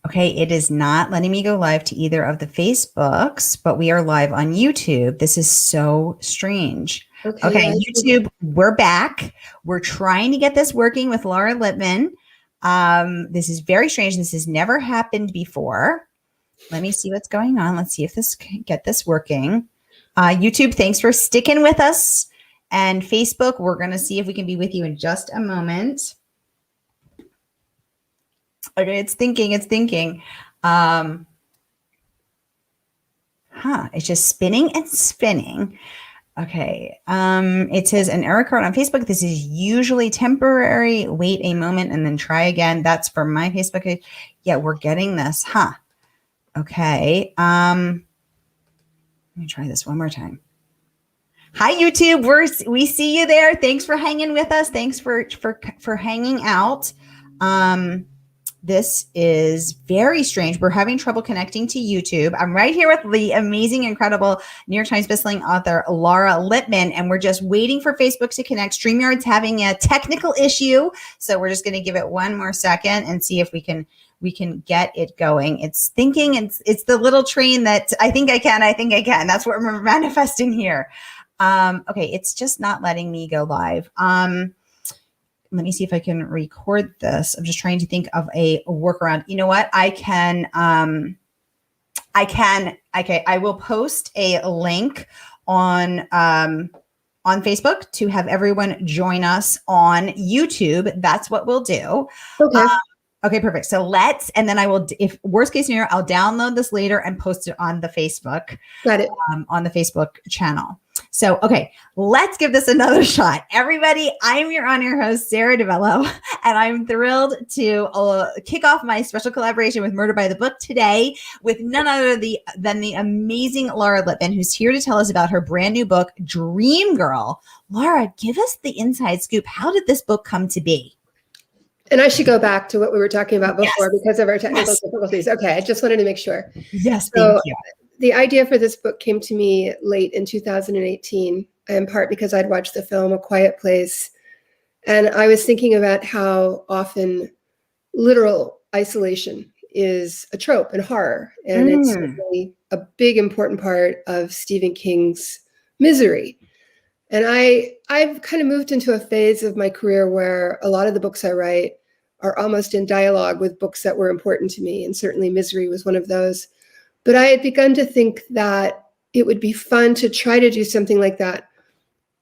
Okay, it is not letting me go live to either of the Facebooks, but we are live on YouTube. This is so strange. Okay, YouTube, we're back. We're trying to get this working with Laura Lippman. This is very strange. This has never happened before. Let me see what's going on. Let's see if this can get this working. YouTube, thanks for sticking with us. And Facebook, we're going to see if we can be with you in just a moment. Okay, it's thinking. It's just spinning and spinning. Okay. It says an error code on Facebook. This is usually temporary. Wait a moment and then try again. That's for my Facebook page. Yeah, we're getting this. Okay. Let me try this one more time. Hi, YouTube. We see you there. Thanks for hanging with us. Thanks for hanging out. This is very strange. We're having trouble connecting to YouTube. I'm right here with the amazing, incredible New York Times bestselling author, Laura Lippman, and we're just waiting for Facebook to connect. StreamYard's having a technical issue, so we're just going to give it one more second and see if we can get it going. It's thinking. It's the little train that I think I can. That's what we're manifesting here. Okay, it's just not letting me go live. Let me see if I can record this. I'm just trying to think of a workaround. You know what? I will post a link on Facebook to have everyone join us on YouTube. That's what we'll do. Okay. Okay, perfect. So and then I will, if worst case scenario, I'll download this later and post it on the Facebook. Got it. On the Facebook channel. So, okay, let's give this another shot. Everybody, I'm your on-air host, Sarah DeVello, and I'm thrilled to kick off my special collaboration with Murder by the Book today with none other than the amazing Laura Lippman, who's here to tell us about her brand new book, Dream Girl. Laura, give us the inside scoop. How did this book come to be? And I should go back to what we were talking about before because of our technical difficulties. Okay, I just wanted to make sure. Yes, thank you. The idea for this book came to me late in 2018, in part because I'd watched the film A Quiet Place. And I was thinking about how often literal isolation is a trope in horror. And it's really a big, important part of Stephen King's Misery. And I've kind of moved into a phase of my career where a lot of the books I write are almost in dialogue with books that were important to me. And certainly Misery was one of those. But I had begun to think that it would be fun to try to do something like that,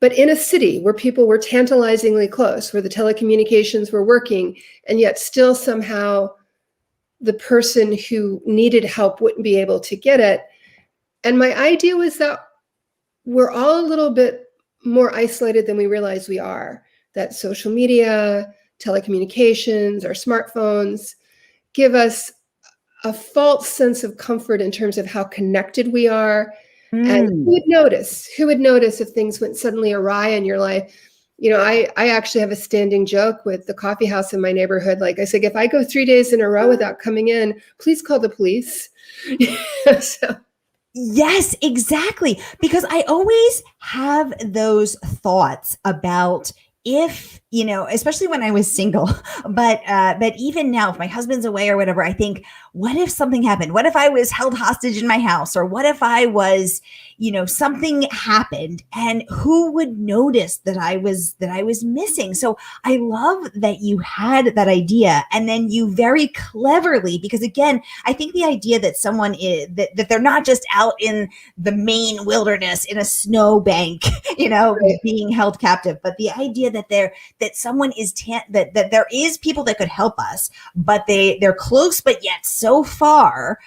but in a city where people were tantalizingly close, where the telecommunications were working, and yet still somehow the person who needed help wouldn't be able to get it. And my idea was that we're all a little bit more isolated than we realize we are, that social media, telecommunications, our smartphones give us a false sense of comfort in terms of how connected we are. And who would notice if things went suddenly awry in your life? You know, I actually have a standing joke with the coffee house in my neighborhood. Like I said, if I go 3 days in a row without coming in, please call the police. So. Yes, exactly. Because I always have those thoughts about if, you know, especially when I was single, but even now, if my husband's away or whatever, I think, what if something happened? What if I was held hostage in my house? Or what if I was, you know, something happened and who would notice that I was missing? So I love that you had that idea and then you very cleverly, because again, I think the idea that someone is, that they're not just out in the Maine wilderness in a snowbank, you know, right, being held captive, but the idea that someone is that there is people that could help us, but they're close, but yet so far,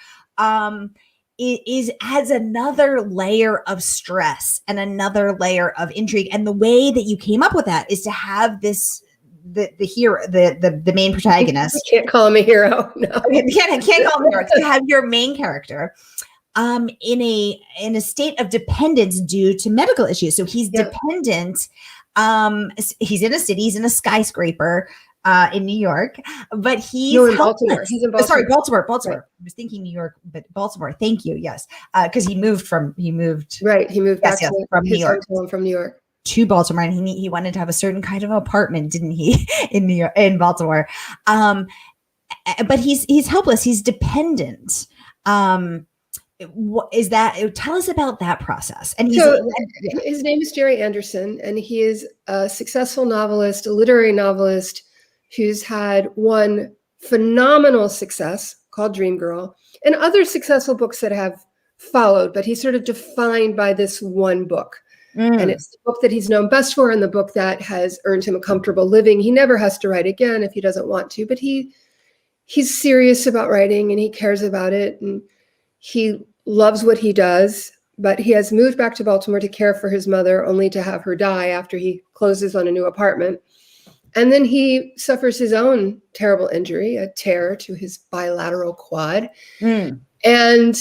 it adds another layer of stress and another layer of intrigue. And the way that you came up with that is to have this the hero, the main protagonist. You can't call him a hero. No, can't call him a hero. To have your main character in a state of dependence due to medical issues. So he's dependent. He's in a city, he's in a skyscraper in New York, but he's in Baltimore. He's in Baltimore. Sorry, Baltimore. Right. I was thinking New York, but Baltimore. Thank you. Yes. Cause he moved. Right. He moved back from New York. From New York to Baltimore. And he wanted to have a certain kind of apartment, didn't he? In Baltimore. but he's helpless. He's dependent. What is that? Tell us about that process. And his name is Jerry Anderson, and he is a successful novelist, a literary novelist who's had one phenomenal success called Dream Girl and other successful books that have followed, but he's sort of defined by this one book. And it's the book that he's known best for and the book that has earned him a comfortable living. He never has to write again if he doesn't want to, but he's serious about writing and he cares about it. And he loves what he does, but he has moved back to Baltimore to care for his mother, only to have her die after he closes on a new apartment. And then he suffers his own terrible injury, a tear to his bilateral quad. And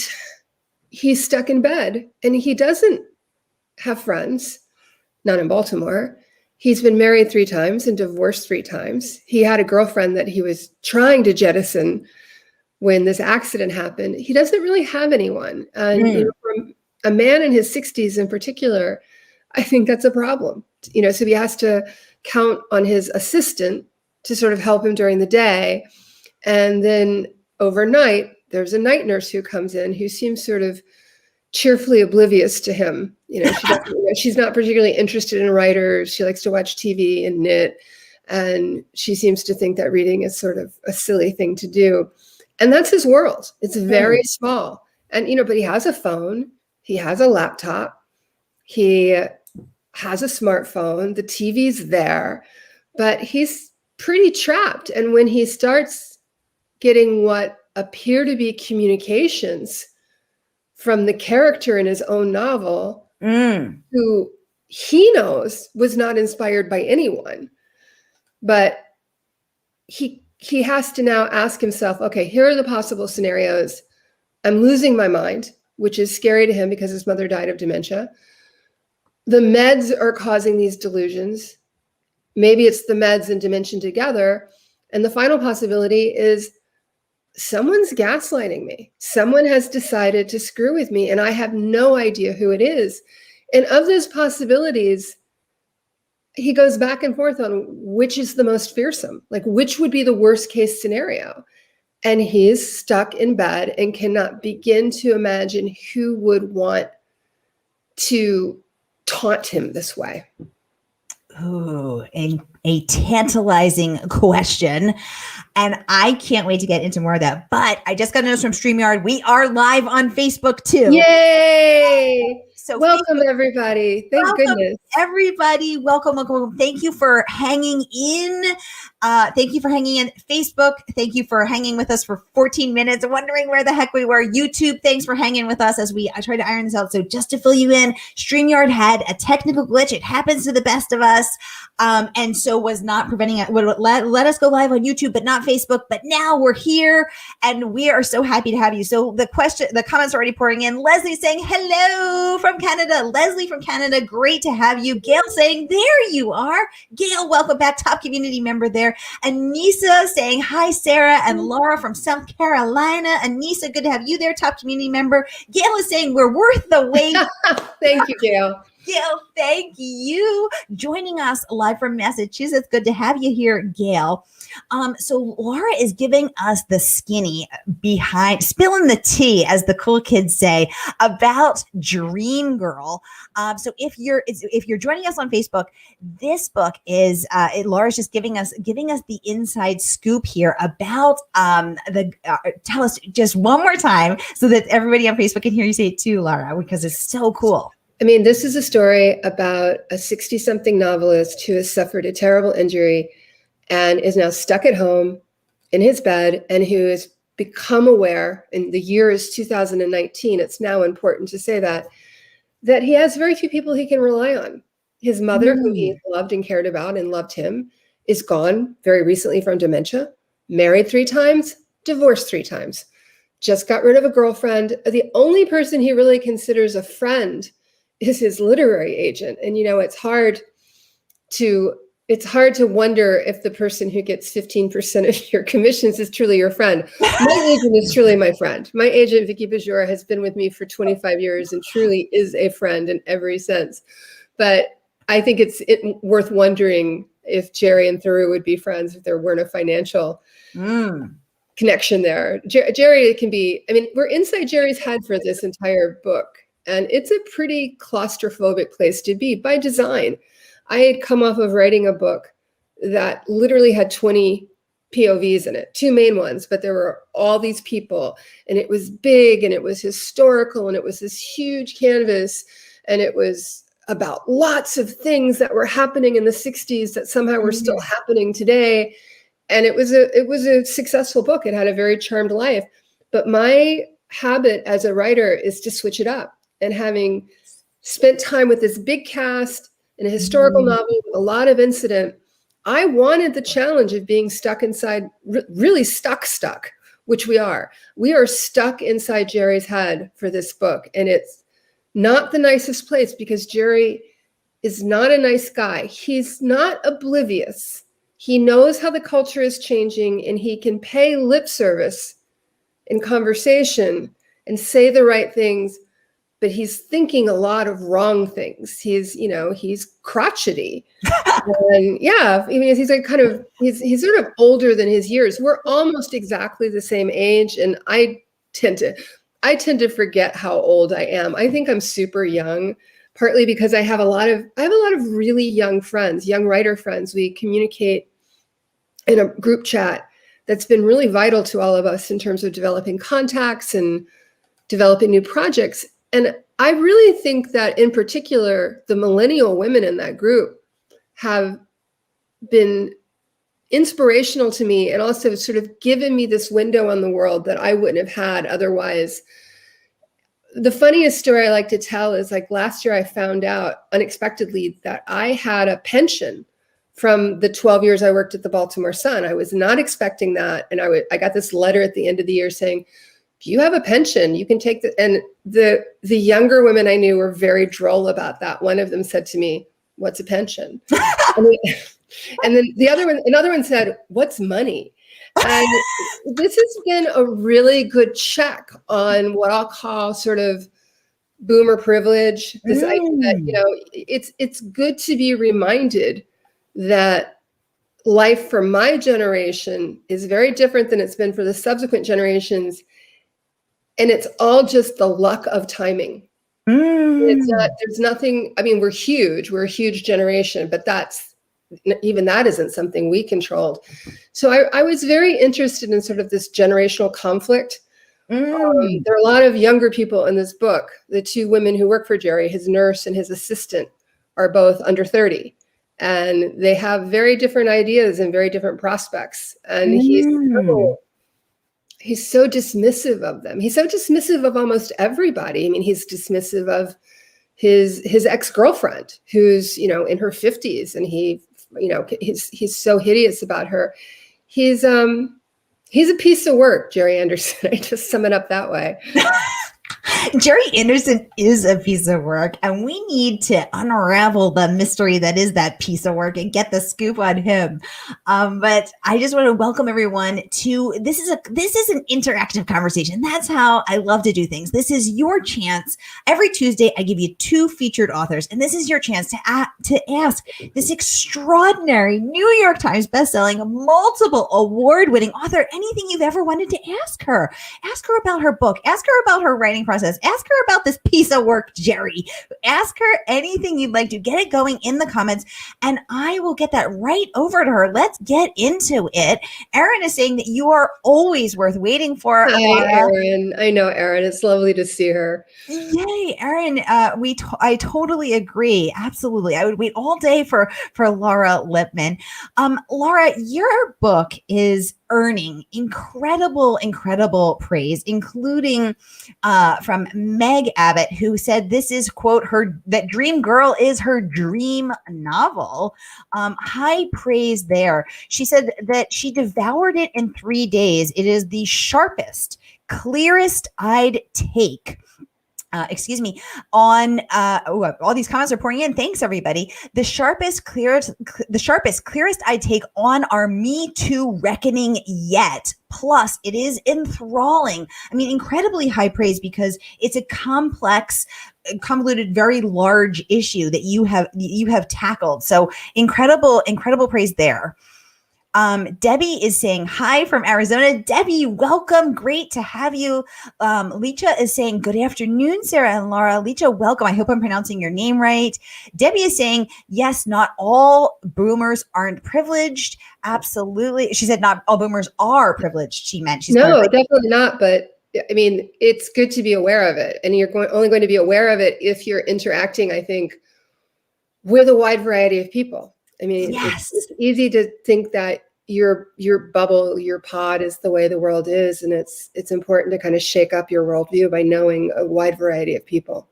he's stuck in bed, and he doesn't have friends, not in Baltimore. He's been married 3 times and divorced 3 times. He had a girlfriend that he was trying to jettison when this accident happened. He doesn't really have anyone. And you know, for a man in his 60s in particular, I think that's a problem. You know, so he has to count on his assistant to sort of help him during the day. And then overnight, there's a night nurse who comes in who seems sort of cheerfully oblivious to him. You know, she's not particularly interested in writers. She likes to watch TV and knit. And she seems to think that reading is sort of a silly thing to do. And that's his world. It's very small. And, you know, but he has a phone. He has a laptop. He has a smartphone. The TV's there. But he's pretty trapped. And when he starts getting what appear to be communications from the character in his own novel, who he knows was not inspired by anyone, but he has to now ask himself, okay, here are the possible scenarios. I'm losing my mind, which is scary to him because his mother died of dementia. The meds are causing these delusions. Maybe it's the meds and dementia together. And the final possibility is someone's gaslighting me. Someone has decided to screw with me, and I have no idea who it is. And of those possibilities, he goes back and forth on which is the most fearsome, like which would be the worst case scenario. And he's stuck in bed and cannot begin to imagine who would want to taunt him this way. Ooh, a tantalizing question. And I can't wait to get into more of that. But I just got a notice from StreamYard. We are live on Facebook too. Yay! So welcome, everybody. Thank goodness. Everybody, welcome. Thank you for hanging in. Thank you for hanging in. Facebook, thank you for hanging with us for 14 minutes, wondering where the heck we were. YouTube, thanks for hanging with us as I try to iron this out. So just to fill you in, StreamYard had a technical glitch. It happens to the best of us. And so was not preventing it. Would let us go live on YouTube, but not Facebook. But now we're here and we are so happy to have you. So the comments are already pouring in. Leslie saying, hello from Canada. Leslie from Canada. Great to have you. Gail saying, there you are. Gail, welcome back. Top community member there. Anissa saying, hi, Sarah and Laura from South Carolina. Anissa, good to have you there. Top community member. Gail is saying, we're worth the wait. Thank you, Gail. Gail, thank you. Joining us live from Massachusetts. Good to have you here, Gail. So Laura is giving us the skinny behind, spilling the tea, as the cool kids say, about Dream Girl. So if you're joining us on Facebook, this book is Laura's just giving us the inside scoop here about tell us just one more time so that everybody on Facebook can hear you say it too, Laura, because it's so cool. I mean, this is a story about a 60-something novelist who has suffered a terrible injury and is now stuck at home in his bed and who has become aware, and the year is 2019, it's now important to say that he has very few people he can rely on. His mother, who he loved and cared about and loved him, is gone very recently from dementia, married 3 times, divorced 3 times, just got rid of a girlfriend. The only person he really considers a friend is his literary agent. And, you know, it's hard to wonder if the person who gets 15% of your commissions is truly your friend. My agent is truly my friend. My agent, Vicky Bajor, has been with me for 25 years and truly is a friend in every sense. But I think it's worth wondering if Jerry and Thoreau would be friends if there weren't a financial connection there. Jerry can be, I mean, we're inside Jerry's head for this entire book, and it's a pretty claustrophobic place to be by design. I had come off of writing a book that literally had 20 POVs in it, two main ones, but there were all these people, and it was big, and it was historical, and it was this huge canvas, and it was about lots of things that were happening in the 60s that somehow were still happening today. And it was a successful book. It had a very charmed life. But my habit as a writer is to switch it up. And having spent time with this big cast in a historical novel with a lot of incident, I wanted the challenge of being stuck inside, really stuck, which we are. We are stuck inside Jerry's head for this book. And it's not the nicest place because Jerry is not a nice guy. He's not oblivious. He knows how the culture is changing, and he can pay lip service in conversation and say the right things, but he's thinking a lot of wrong things. He's crotchety. And yeah, I mean, he's like he's sort of older than his years. We're almost exactly the same age, and I tend to forget how old I am. I think I'm super young, partly because I have a lot of really young friends, young writer friends. We communicate in a group chat that's been really vital to all of us in terms of developing contacts and developing new projects. And I really think that in particular, the millennial women in that group have been inspirational to me and also sort of given me this window on the world that I wouldn't have had otherwise. The funniest story I like to tell is like last year I found out unexpectedly that I had a pension from the 12 years I worked at the Baltimore Sun. I was not expecting that. And I got this letter at the end of the year saying, you have a pension, you can take and the younger women I knew were very droll about that. One of them said to me, what's a pension? And then another one said, what's money? And this has been a really good check on what I'll call sort of boomer privilege. This idea that, it's good to be reminded that life for my generation is very different than it's been for the subsequent generations. And it's all just the luck of timing. It's not, there's nothing, I mean, we're a huge generation, but even that isn't something we controlled. So I was very interested in sort of this generational conflict. There are a lot of younger people in this book. The two women who work for Jerry, his nurse and his assistant, are both under 30. And they have very different ideas and very different prospects. And he's so dismissive of them. He's so dismissive of almost everybody. I mean, he's dismissive of his ex-girlfriend who's, in her 50s, and he's so hideous about her. He's a piece of work, Jerry Anderson. I just sum it up that way. Jerry Anderson is a piece of work, and we need to unravel the mystery that is that piece of work and get the scoop on him. But I just want to welcome everyone to this is an interactive conversation. That's how I love to do things. This is your chance. Every Tuesday, I give you two featured authors, and this is your chance to ask this extraordinary New York Times bestselling, multiple award-winning author anything you've ever wanted to ask her. Ask her about her book. Ask her about her writing process. Ask her about this piece of work, Jerry. Ask her anything you'd like to. Get it going in the comments, and I will get that right over to her. Let's get into it. Erin is saying that you are always worth waiting for. Hi, Erin. I know Erin. It's lovely to see her. Yay, Erin. I totally agree. Absolutely. I would wait all day for Laura Lippman. Laura, your book is earning incredible praise, including from Meg Abbott, who said this is, quote, that Dream Girl is her dream novel. High praise there. She said that she devoured it in 3 days. It is the sharpest, clearest eyed take. On all these comments are pouring in. Thanks, everybody. The sharpest, clearest I take on our Me Too reckoning yet. Plus, it is enthralling. I mean, incredibly high praise because it's a complex, convoluted, very large issue that you have tackled. So incredible praise there. Debbie is saying hi from Arizona. Debbie, welcome. Great to have you. Licha is saying good afternoon, Sarah and Laura. Licha, welcome. I hope I'm pronouncing your name right. Debbie is saying, yes, not all boomers aren't privileged. Absolutely. She said not all boomers are privileged. She meant she's No, definitely not. But I mean, it's good to be aware of it. And you're only going to be aware of it if you're interacting, I think, with a wide variety of people. I mean, yes. it's easy to think that your bubble, your pod is the way the world is. And it's important to kind of shake up your worldview by knowing a wide variety of people.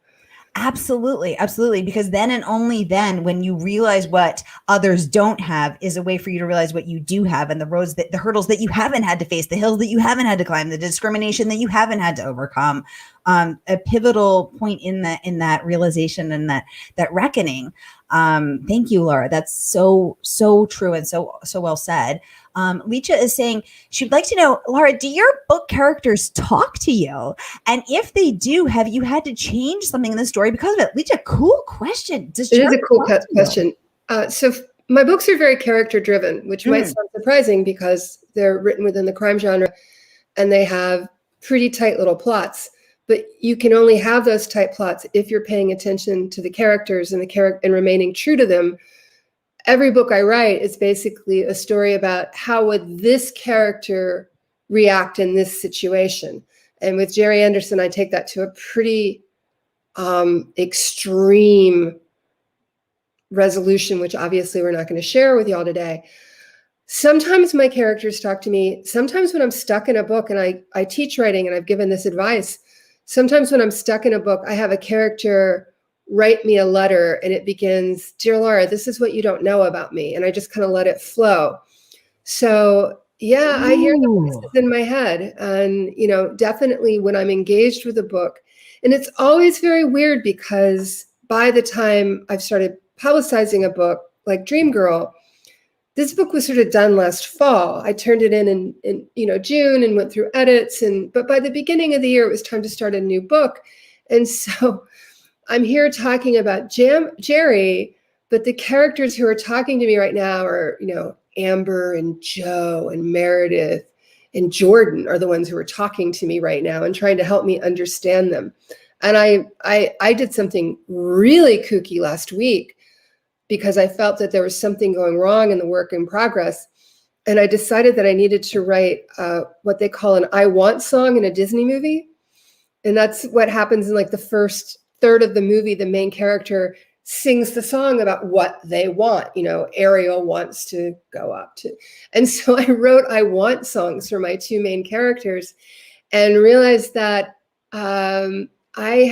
Absolutely. Absolutely. Because then and only then, when you realize what others don't have, is a way for you to realize what you do have, and the hurdles that you haven't had to face, the hills that you haven't had to climb, the discrimination that you haven't had to overcome. A pivotal point in that realization and that reckoning. Thank you, Laura. That's so true and so well said. Licha is saying she'd like to know, Laura, do your book characters talk to you? And if they do, have you had to change something in the story because of it? Licha, cool question. It is a cool question. So my books are very character driven, which might sound surprising because they're written within the crime genre and they have pretty tight little plots. But you can only have those tight plots if you're paying attention to the characters and and remaining true to them. Every book I write is basically a story about how would this character react in this situation. And with Jerry Anderson, I take that to a pretty extreme resolution, which obviously we're not going to share with y'all today. Sometimes my characters talk to me. Sometimes when I'm stuck in a book, and I teach writing and I've given this advice, sometimes when I'm stuck in a book, I have a character write me a letter and it begins, "Dear Laura, this is what you don't know about me." And I just kind of let it flow. So yeah, I hear the voices in my head. And, definitely when I'm engaged with a book, and it's always very weird because by the time I've started publicizing a book like Dream Girl, this book was sort of done last fall. I turned it in June and went through edits. But by the beginning of the year, it was time to start a new book. And so I'm here talking about Jerry, but the characters who are talking to me right now are, Amber and Joe and Meredith and Jordan are the ones who are talking to me right now and trying to help me understand them. And I did something really kooky last week because I felt that there was something going wrong in the work in progress. And I decided that I needed to write what they call an I want song in a Disney movie. And that's what happens in like the first third of the movie. The main character sings the song about what they want. Ariel wants to go up to. And so I wrote I want songs for my two main characters and realized that I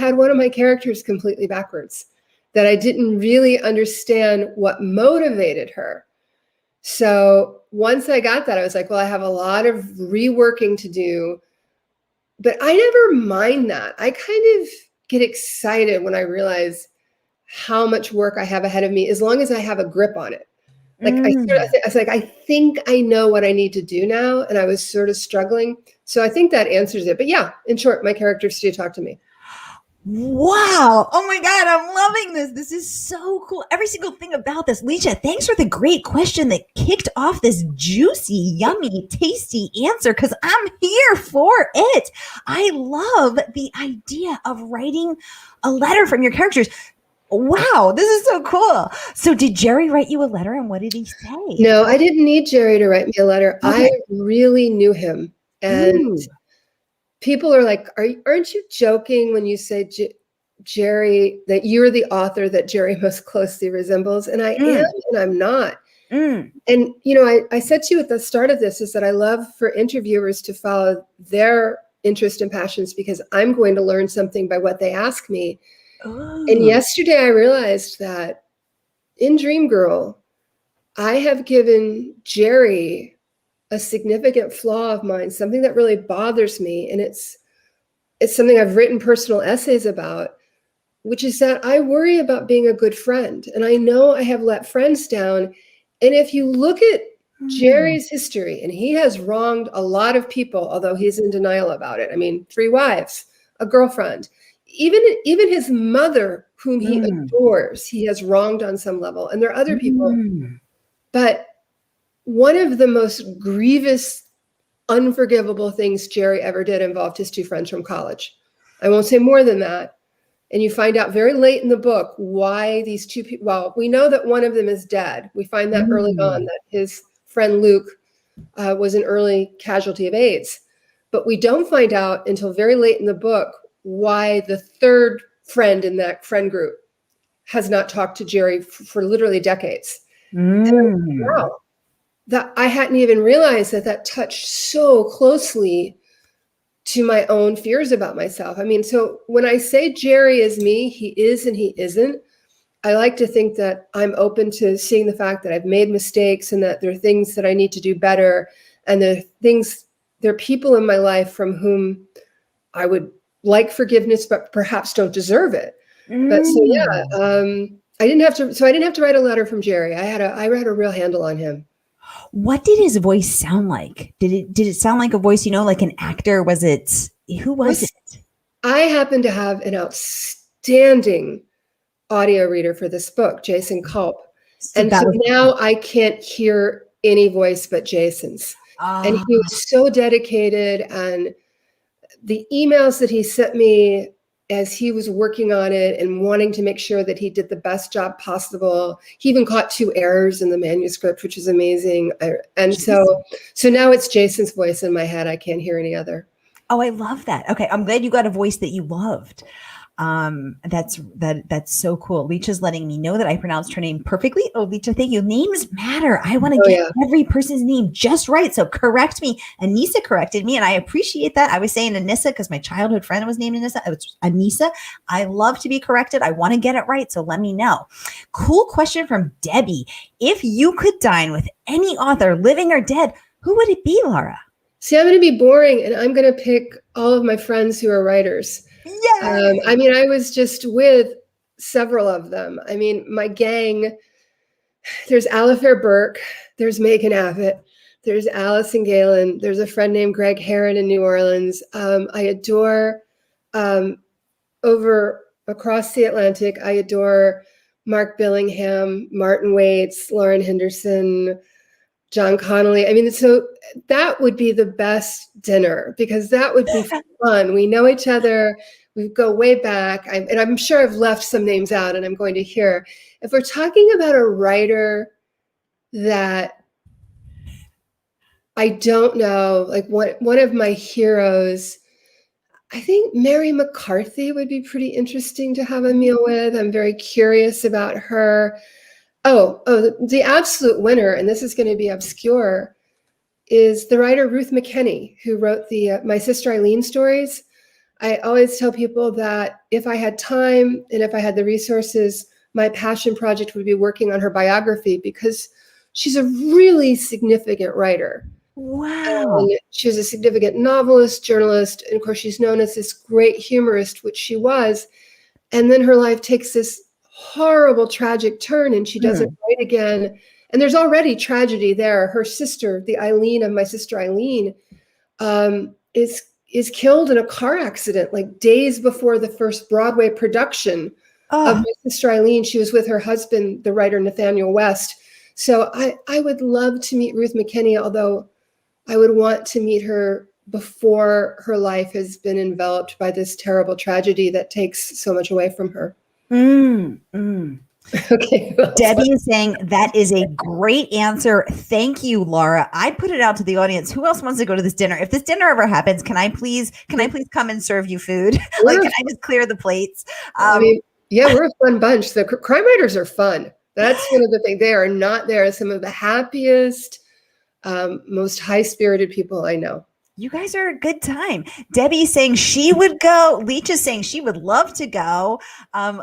had one of my characters completely backwards, that I didn't really understand what motivated her. So once I got that, I was like, well, I have a lot of reworking to do, but I never mind that. I kind of get excited when I realize how much work I have ahead of me, as long as I have a grip on it. Like I was like, I think I know what I need to do now. And I was sort of struggling. So I think that answers it. But yeah, in short, my characters do talk to me. Wow. Oh my God. I'm loving this. This is so cool. Every single thing about this. Licha, thanks for the great question that kicked off this juicy, yummy, tasty answer, because I'm here for it. I love the idea of writing a letter from your characters. Wow, this is so cool. So did Jerry write you a letter, and what did he say? No, I didn't need Jerry to write me a letter. Okay. I really knew him. And people are like, aren't you joking when you say, Jerry, that you're the author that Jerry most closely resembles? And I am, and I'm not. And, I said to you at the start of this is that I love for interviewers to follow their interest and passions because I'm going to learn something by what they ask me. Ooh. And yesterday I realized that in Dream Girl, I have given Jerry a significant flaw of mine, something that really bothers me. And it's something I've written personal essays about, which is that I worry about being a good friend. And I know I have let friends down. And if you look at Jerry's history, and he has wronged a lot of people, although he's in denial about it. I mean, 3 wives, a girlfriend, even his mother, whom he adores, he has wronged on some level. And there are other people. But one of the most grievous, unforgivable things Jerry ever did involved his two friends from college. I won't say more than that. And you find out very late in the book why these two people, well, we know that one of them is dead. We find that early on, that his friend Luke was an early casualty of AIDS. But we don't find out until very late in the book why the third friend in that friend group has not talked to Jerry for literally decades. Wow, that I hadn't even realized that touched so closely to my own fears about myself. I mean, so when I say Jerry is me, he is and he isn't. I like to think that I'm open to seeing the fact that I've made mistakes and that there are things that I need to do better. And there are people in my life from whom I would like forgiveness, but perhaps don't deserve it. But so, yeah, I didn't have to write a letter from Jerry. I had a real handle on him. What did his voice sound like? Did it sound like a voice, like an actor? Who was it? I happen to have an outstanding audio reader for this book, Jason Culp. So now I can't hear any voice but Jason's. And he was so dedicated, and the emails that he sent me as he was working on it and wanting to make sure that he did the best job possible. He even caught 2 errors in the manuscript, which is amazing. So now it's Jason's voice in my head. I can't hear any other. Oh, I love that. Okay. I'm glad you got a voice that you loved. That's so cool. Leecha's letting me know that I pronounced her name perfectly. Oh, Leecha, thank you. Names matter. I want to get every person's name just right. So correct me. Anissa corrected me, and I appreciate that. I was saying Anissa because my childhood friend was named Anissa. It's Anissa. I love to be corrected. I want to get it right. So let me know. Cool question from Debbie. If you could dine with any author, living or dead, who would it be, Laura? See, I'm going to be boring, and I'm going to pick all of my friends who are writers. I mean, I was just with several of them. I mean, my gang, there's Alifair Burke, there's Megan Abbott, there's Allison Galen, there's a friend named Greg Heron in New Orleans. I adore, across the Atlantic, I adore Mark Billingham, Martin Waits, Lauren Henderson, John Connolly. I mean, so that would be the best dinner because that would be fun. We know each other. We go way back. And I'm sure I've left some names out and I'm going to hear. If we're talking about a writer that I don't know, like one of my heroes, I think Mary McCarthy would be pretty interesting to have a meal with. I'm very curious about her. The absolute winner, and this is going to be obscure, is the writer Ruth McKenney, who wrote the My Sister Eileen stories. I always tell people that if I had time and if I had the resources, my passion project would be working on her biography because she's a really significant writer. Wow. And she was a significant novelist, journalist, and of course she's known as this great humorist, which she was. And then her life takes this horrible, tragic turn, and she doesn't write again. And there's already tragedy there. Her sister, the Eileen of My Sister Eileen, is killed in a car accident, like days before the first Broadway production of My Sister Eileen. She was with her husband, the writer Nathaniel West. So I would love to meet Ruth McKenney, although I would want to meet her before her life has been enveloped by this terrible tragedy that takes so much away from her. Okay. Well, Debbie is saying that is a great answer. Thank you, Laura. I put it out to the audience. Who else wants to go to this dinner? If this dinner ever happens, can I please come and serve you food? Like, can I just clear the plates? I mean, yeah, we're a fun bunch. The crime writers are fun. That's one of the things. They are not there as some of the happiest, most high-spirited people I know. You guys are a good time. Debbie's saying she would go. Leach is saying she would love to go.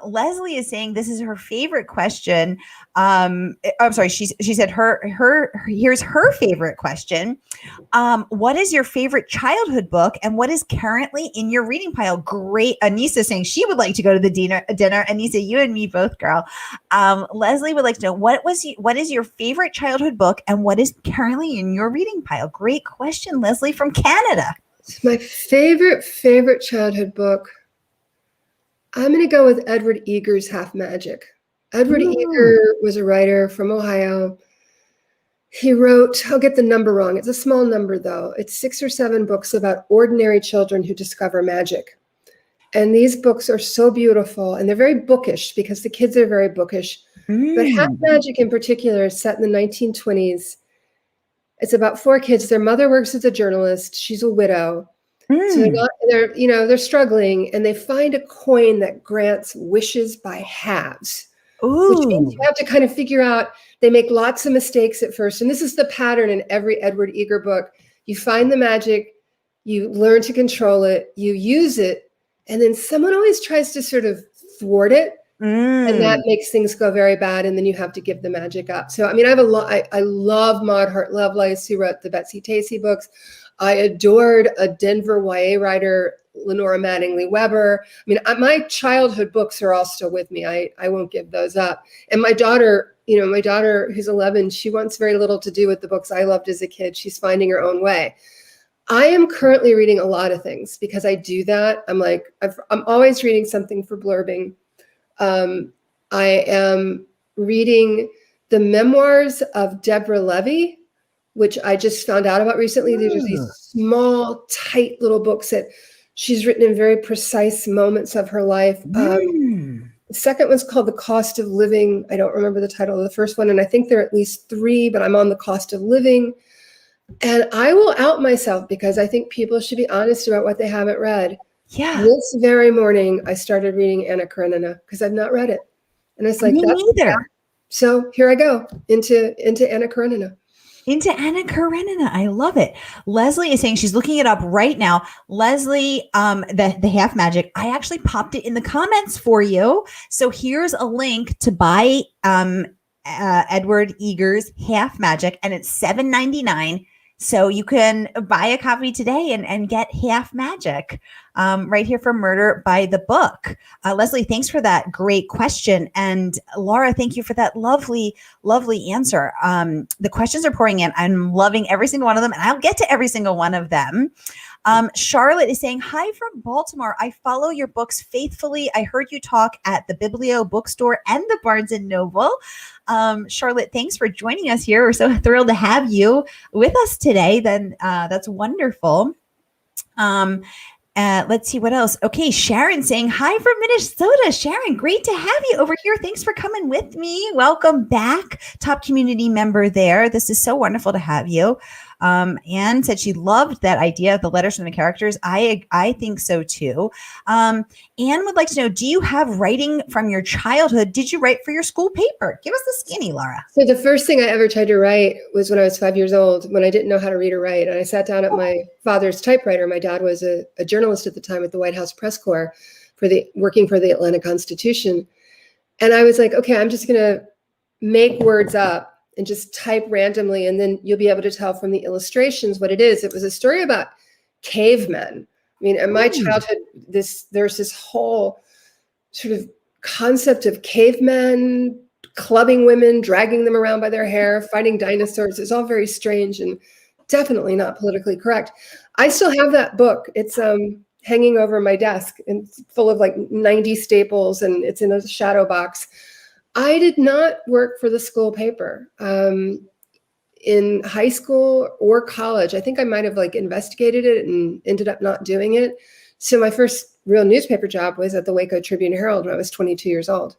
Leslie is saying this is her favorite question. I'm sorry. She said here's her favorite question. What is your favorite childhood book and what is currently in your reading pile? Great. Anissa saying she would like to go to the dinner. Anissa, you and me both, girl. Leslie would like to know what is your favorite childhood book and what is currently in your reading pile? Great question, Leslie from Canada. My favorite childhood book. I'm going to go with Edward Eger's Half Magic. Edward Eger was a writer from Ohio He wrote, I'll get the number wrong. It's a small number though. It's 6 or 7 books about ordinary children who discover magic. And these books are so beautiful, and they're very bookish because the kids are very bookish. But Half Magic in particular is set in the 1920s. It's about 4 kids. Their mother works as a journalist. She's a widow. So they're struggling, and they find a coin that grants wishes by halves. Which means you have to kind of figure out, they make lots of mistakes at first. And this is the pattern in every Edward Eger book. You find the magic, you learn to control it, you use it, and then someone always tries to sort of thwart it. And that makes things go very bad. And then you have to give the magic up. So, I mean, I love Maud Hart Lovelace, who wrote the Betsy Tacy books. I adored a Denver YA writer, Lenora Mattingly Weber. I mean, my childhood books are all still with me. I won't give those up. And my daughter, who's 11, she wants very little to do with the books I loved as a kid. She's finding her own way. I am currently reading a lot of things because I do that. I'm always reading something for blurbing. I am reading the memoirs of Deborah Levy, which I just found out about recently. There's these small, tight little books that she's written in very precise moments of her life. The second one's called The Cost of Living. I don't remember the title of the first one, and I think there are at least 3, but I'm on The Cost of Living. And I will out myself because I think people should be honest about what they haven't read. Yeah. This very morning, I started reading Anna Karenina because I've not read it. And it's like, me neither. So here I go into Anna Karenina. Into Anna Karenina. I love it. Leslie is saying she's looking it up right now. Leslie, the Half Magic, I actually popped it in the comments for you. So here's a link to buy Edward Eger's Half Magic, and it's $7.99. So you can buy a copy today and get Half Magic right here for Murder by the Book. Leslie, thanks for that great question. And Laura, thank you for that lovely, lovely answer. The questions are pouring in. I'm loving every single one of them, and I'll get to every single one of them. Charlotte is saying, hi from Baltimore. I follow your books faithfully. I heard you talk at the Biblio bookstore and the Barnes & Noble. Charlotte, thanks for joining us here. We're so thrilled to have you with us today. Then that's wonderful. Let's see what else. Okay, Sharon saying, hi from Minnesota. Sharon, great to have you over here. Thanks for coming with me. Welcome back, top community member there. This is so wonderful to have you. Anne said she loved that idea of the letters from the characters. I think so too. Anne would like to know, do you have writing from your childhood? Did you write for your school paper? Give us the skinny, Laura. So the first thing I ever tried to write was when I was 5 years old, when I didn't know how to read or write. And I sat down at my father's typewriter. My dad was a journalist at the time at the White House Press Corps working for the Atlanta Constitution. And I was like, okay, I'm just going to make words up and just type randomly, and then you'll be able to tell from the illustrations what it is. It was a story about cavemen. I mean, in my childhood, there's this whole sort of concept of cavemen clubbing women, dragging them around by their hair, fighting dinosaurs. It's all very strange and definitely not politically correct. I still have that book. It's hanging over my desk and it's full of like 90 staples, and it's in a shadow box. I did not work for the school paper in high school or college. I think I might have like investigated it and ended up not doing it. So my first real newspaper job was at the Waco Tribune Herald when I was 22 years old.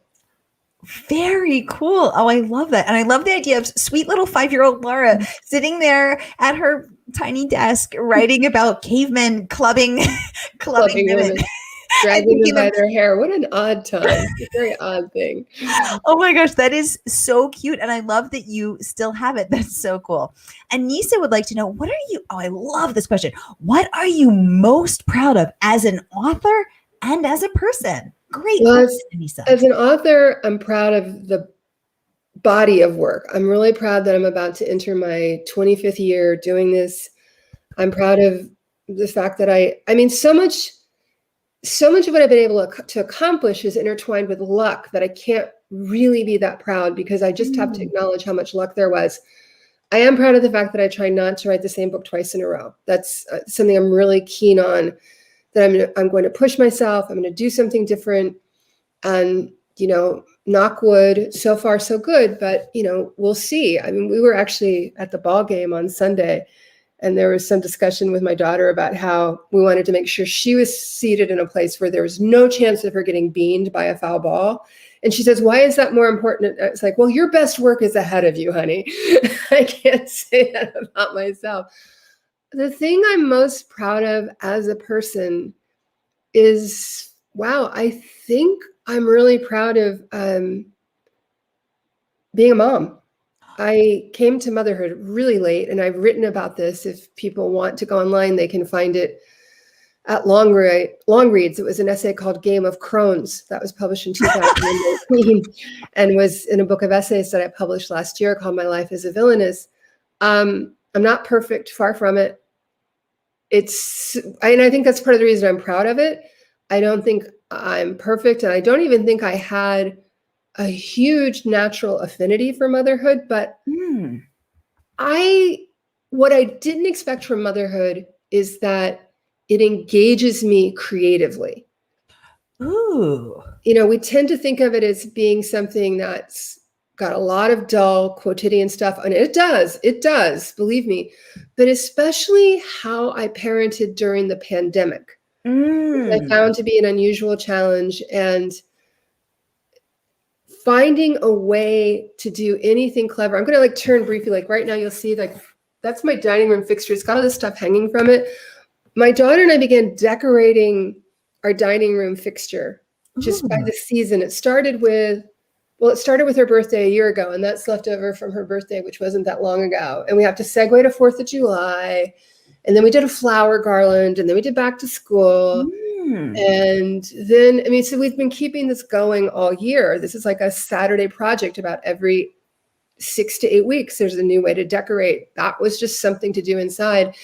Very cool. Oh, I love that. And I love the idea of sweet little 5-year-old Laura sitting there at her tiny desk writing about cavemen clubbing women. Dragging them by their hair. What an odd time. It's a very odd thing. Oh my gosh, that is so cute. And I love that you still have it. That's so cool. And Nisa would like to know, I love this question. What are you most proud of as an author and as a person? Great question, Nisa. As an author, I'm proud of the body of work. I'm really proud that I'm about to enter my 25th year doing this. I'm proud of the fact that so much of what I've been able to accomplish is intertwined with luck that I can't really be that proud because I just have to acknowledge how much luck there was. I am proud of the fact that I try not to write the same book twice in a row. That's something I'm really keen on, that I'm going to push myself. I'm going to do something different. And, knock wood, so far so good, but we'll see. I mean, we were actually at the ball game on Sunday, and there was some discussion with my daughter about how we wanted to make sure she was seated in a place where there was no chance of her getting beaned by a foul ball. And she says, why is that more important? It's like, well, your best work is ahead of you, honey. I can't say that about myself. The thing I'm most proud of as a person is, wow, I think I'm really proud of being a mom. I came to motherhood really late, and I've written about this. If people want to go online, they can find it at Long Reads. It was an essay called Game of Crones that was published in 2019 and was in a book of essays that I published last year called My Life as a Villainess. I'm not perfect, far from it. And I think that's part of the reason I'm proud of it. I don't think I'm perfect, and I don't even think I had a huge natural affinity for motherhood, but what I didn't expect from motherhood is that it engages me creatively. Ooh. We tend to think of it as being something that's got a lot of dull quotidian stuff, and it does, believe me, but especially how I parented during the pandemic. I found to be an unusual challenge, and finding a way to do anything clever. I'm going to turn briefly, right now you'll see that's my dining room fixture. It's got all this stuff hanging from it. My daughter and I began decorating our dining room fixture just by the season. It started with her birthday a year ago, and that's left over from her birthday, which wasn't that long ago. And we have to segue to 4th of July. And then we did a flower garland, and then we did back to school. And then, so we've been keeping this going all year. This is like a Saturday project. About every 6 to 8 weeks, there's a new way to decorate. That was just something to do inside.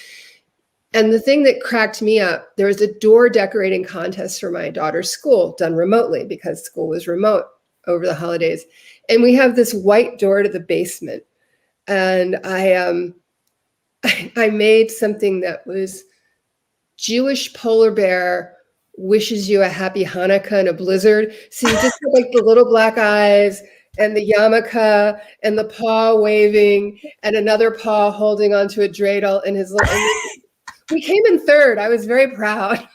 And the thing that cracked me up, there was a door decorating contest for my daughter's school done remotely because school was remote over the holidays. And we have this white door to the basement. And I made something that was Jewish polar bear wishes you a happy Hanukkah in a blizzard. So you just have the little black eyes and the yarmulke and the paw waving and another paw holding onto a dreidel in his little. We came in third. I was very proud.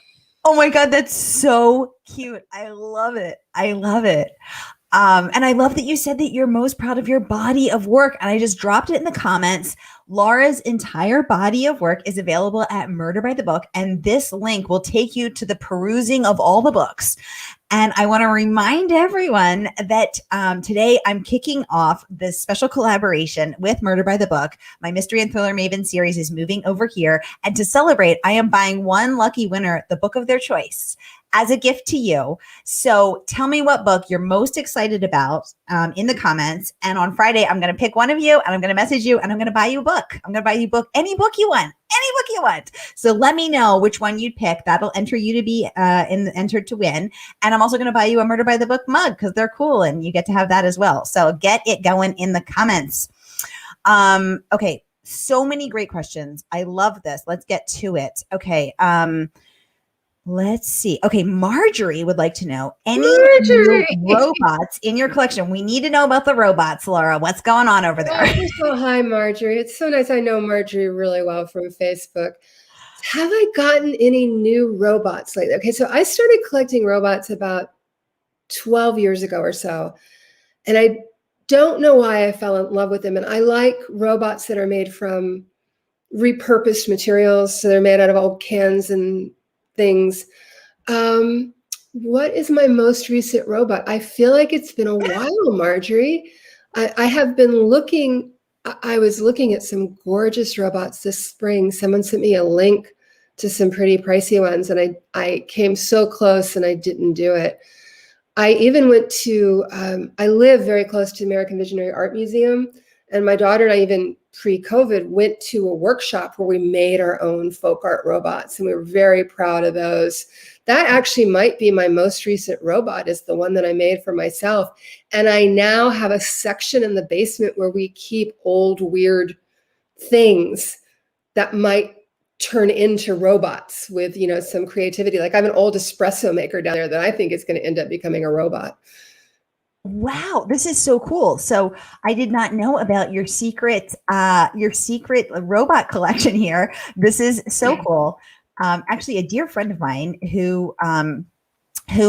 Oh my God, that's so cute. I love it. And I love that you said that you're most proud of your body of work. And I just dropped it in the comments. Laura's entire body of work is available at Murder by the Book. And this link will take you to the perusing of all the books. And I want to remind everyone that today I'm kicking off this special collaboration with Murder by the Book. My Mystery and Thriller Maven series is moving over here. And to celebrate, I am buying one lucky winner the book of their choice as a gift to you. So tell me what book you're most excited about in the comments. And on Friday, I'm going to pick one of you and I'm going to message you and I'm going to buy you a book. I'm going to buy you a book, any book you want. So let me know which one you'd pick. That'll enter you to be entered to win. And I'm also going to buy you a Murder by the Book mug because they're cool and you get to have that as well. So get it going in the comments. Okay. So many great questions. I love this. Let's get to it. Okay. Let's see. Okay, Marjorie would like to know any new robots in your collection. We need to know about the robots, Laura. What's going on over there? Oh, hi, Marjorie. It's so nice. I know Marjorie really well from Facebook. Have I gotten any new robots lately? Okay, so I started collecting robots about 12 years ago or so, and I don't know why I fell in love with them. And I like robots that are made from repurposed materials, so they're made out of old cans and things. What is my most recent robot? I feel like it's been a while, Marjorie. I have been looking. I was looking at some gorgeous robots this spring. Someone sent me a link to some pretty pricey ones, and I came so close and I didn't do it. I even went to, I live very close to the American Visionary Art Museum, and my daughter and I even pre-COVID went to a workshop where we made our own folk art robots, and we were very proud of those. That actually might be my most recent robot, is the one that I made for myself. And I now have a section in the basement where we keep old, weird things that might turn into robots with, some creativity. Like I have an old espresso maker down there that I think is going to end up becoming a robot. Wow, this is so cool. So I did not know about your secret robot collection here. This is so cool. Actually, a dear friend of mine who